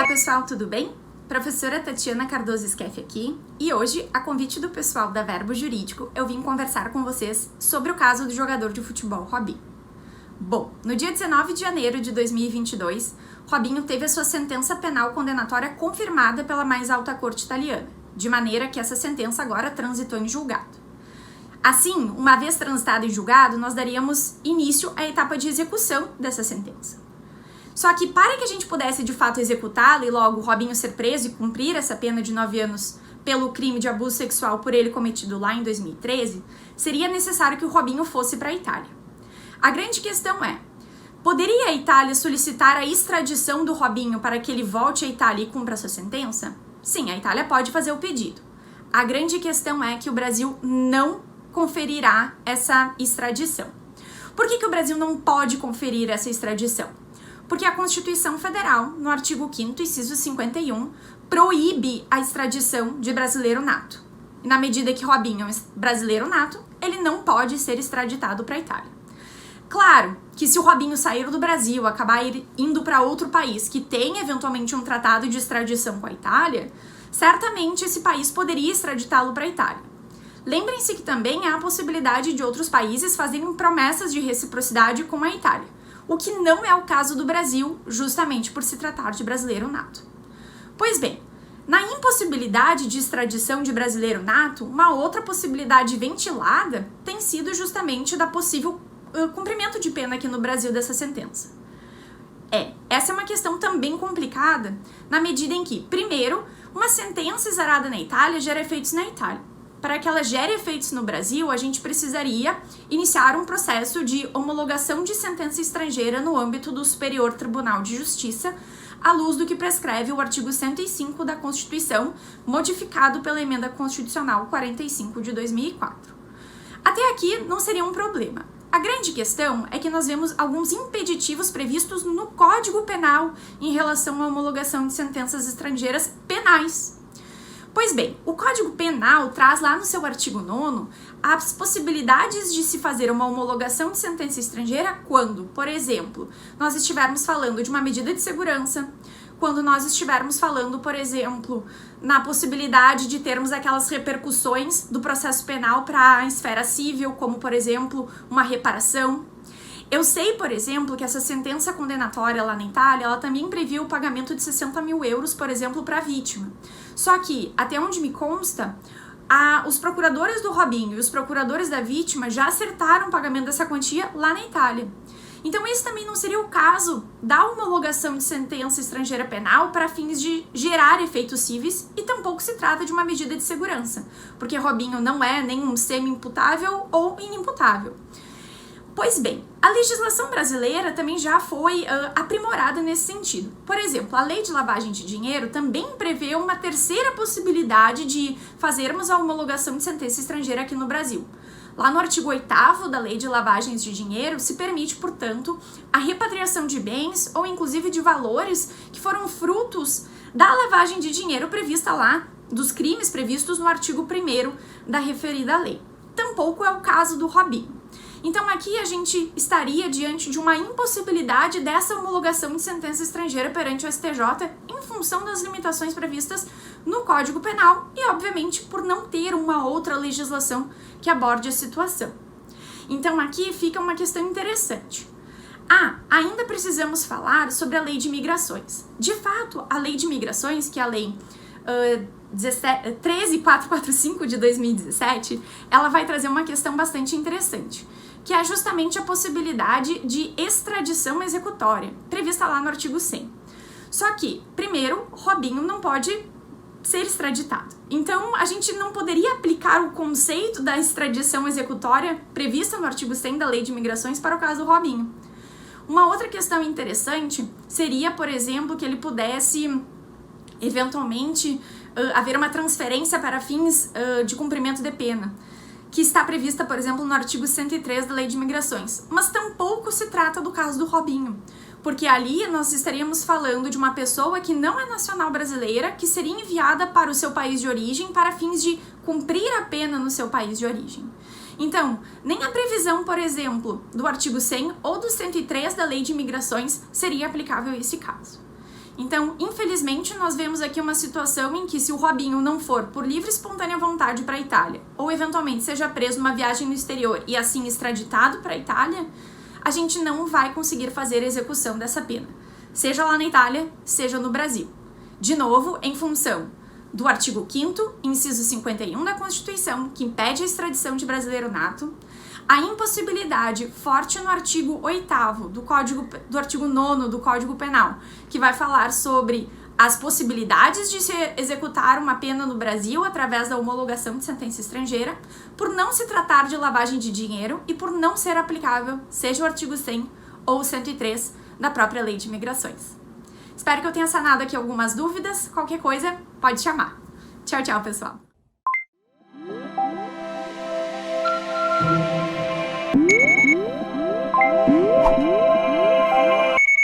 pessoal, tudo bem? Professora Tatiana Cardoso Skeff aqui, e hoje, a convite do pessoal da Verbo Jurídico, eu vim conversar com vocês sobre o caso do jogador de futebol Robinho. Bom, no dia 19 de janeiro de 2022, Robinho teve a sua sentença penal condenatória confirmada pela mais alta corte italiana, de maneira que essa sentença agora transitou em julgado. Assim, uma vez transitada em julgado, nós daríamos início à etapa de execução dessa sentença. Só que para que a gente pudesse de fato executá-la e logo Robinho ser preso e cumprir essa pena de 9 anos pelo crime de abuso sexual por ele cometido lá em 2013, seria necessário que o Robinho fosse para a Itália. A grande questão é, poderia a Itália solicitar a extradição do Robinho para que ele volte à Itália e cumpra sua sentença? Sim, a Itália pode fazer o pedido. A grande questão é que o Brasil não conferirá essa extradição. Por que o Brasil não pode conferir essa extradição? Porque a Constituição Federal, no artigo 5º, inciso 51, proíbe a extradição de brasileiro nato. E na medida que Robinho é brasileiro nato, ele não pode ser extraditado para a Itália. Claro que se o Robinho sair do Brasil, acabar indo para outro país que tem eventualmente um tratado de extradição com a Itália, certamente esse país poderia extraditá-lo para a Itália. Lembrem-se que também há a possibilidade de outros países fazerem promessas de reciprocidade com a Itália, o que não é o caso do Brasil, justamente por se tratar de brasileiro nato. Pois bem, na impossibilidade de extradição de brasileiro nato, uma outra possibilidade ventilada tem sido justamente da possível cumprimento de pena aqui no Brasil dessa sentença. Essa é uma questão também complicada, na medida em que, primeiro, uma sentença exarada na Itália gera efeitos na Itália. Para que ela gere efeitos no Brasil, a gente precisaria iniciar um processo de homologação de sentença estrangeira no âmbito do Superior Tribunal de Justiça, à luz do que prescreve o artigo 105 da Constituição, modificado pela Emenda Constitucional 45 de 2004. Até aqui não seria um problema. A grande questão é que nós vemos alguns impeditivos previstos no Código Penal em relação à homologação de sentenças estrangeiras penais. Pois bem, o Código Penal traz lá no seu artigo 9º as possibilidades de se fazer uma homologação de sentença estrangeira quando, por exemplo, nós estivermos falando de uma medida de segurança, quando nós estivermos falando, por exemplo, na possibilidade de termos aquelas repercussões do processo penal para a esfera civil, como, por exemplo, uma reparação. Eu sei, por exemplo, que essa sentença condenatória lá na Itália, ela também previu o pagamento de 60 mil euros, por exemplo, para a vítima. Só que, até onde me consta, os procuradores do Robinho e os procuradores da vítima já acertaram o pagamento dessa quantia lá na Itália. Então, esse também não seria o caso da homologação de sentença estrangeira penal para fins de gerar efeitos cíveis e tampouco se trata de uma medida de segurança, porque Robinho não é nem um semi-imputável ou inimputável. Pois bem, a legislação brasileira também já foi aprimorada nesse sentido. Por exemplo, a Lei de Lavagem de Dinheiro também prevê uma terceira possibilidade de fazermos a homologação de sentença estrangeira aqui no Brasil. Lá no artigo 8º da Lei de Lavagens de Dinheiro se permite, portanto, a repatriação de bens ou inclusive de valores que foram frutos da lavagem de dinheiro prevista lá, dos crimes previstos no artigo 1º da referida lei. Tampouco é o caso do Robinho. Então aqui a gente estaria diante de uma impossibilidade dessa homologação de sentença estrangeira perante o STJ em função das limitações previstas no Código Penal e, obviamente, por não ter uma outra legislação que aborde a situação. Então aqui fica uma questão interessante. Ainda precisamos falar sobre a Lei de Migrações. De fato, a Lei de Migrações, que é a Lei 13445 de 2017, ela vai trazer uma questão bastante interessante, que é justamente a possibilidade de extradição executória, prevista lá no artigo 100. Só que, primeiro, Robinho não pode ser extraditado. Então, a gente não poderia aplicar o conceito da extradição executória prevista no artigo 100 da Lei de Migrações para o caso do Robinho. Uma outra questão interessante seria, por exemplo, que ele pudesse eventualmente haver uma transferência para fins de cumprimento de pena, que está prevista, por exemplo, no artigo 103 da Lei de Migrações. Mas tampouco se trata do caso do Robinho, porque ali nós estaríamos falando de uma pessoa que não é nacional brasileira, que seria enviada para o seu país de origem para fins de cumprir a pena no seu país de origem. Então, nem a previsão, por exemplo, do artigo 100 ou do 103 da Lei de Migrações seria aplicável a esse caso. Então, infelizmente, nós vemos aqui uma situação em que se o Robinho não for por livre e espontânea vontade para a Itália, ou eventualmente seja preso numa viagem no exterior e assim extraditado para a Itália, a gente não vai conseguir fazer a execução dessa pena, seja lá na Itália, seja no Brasil. De novo, em função do artigo 5º, inciso 51 da Constituição, que impede a extradição de brasileiro nato, a impossibilidade forte no artigo 8º do artigo 9º do Código Penal, que vai falar sobre as possibilidades de se executar uma pena no Brasil através da homologação de sentença estrangeira, por não se tratar de lavagem de dinheiro e por não ser aplicável, seja o artigo 100 ou 103 da própria Lei de Migrações. Espero que eu tenha sanado aqui algumas dúvidas. Qualquer coisa, pode chamar. Tchau, tchau, pessoal!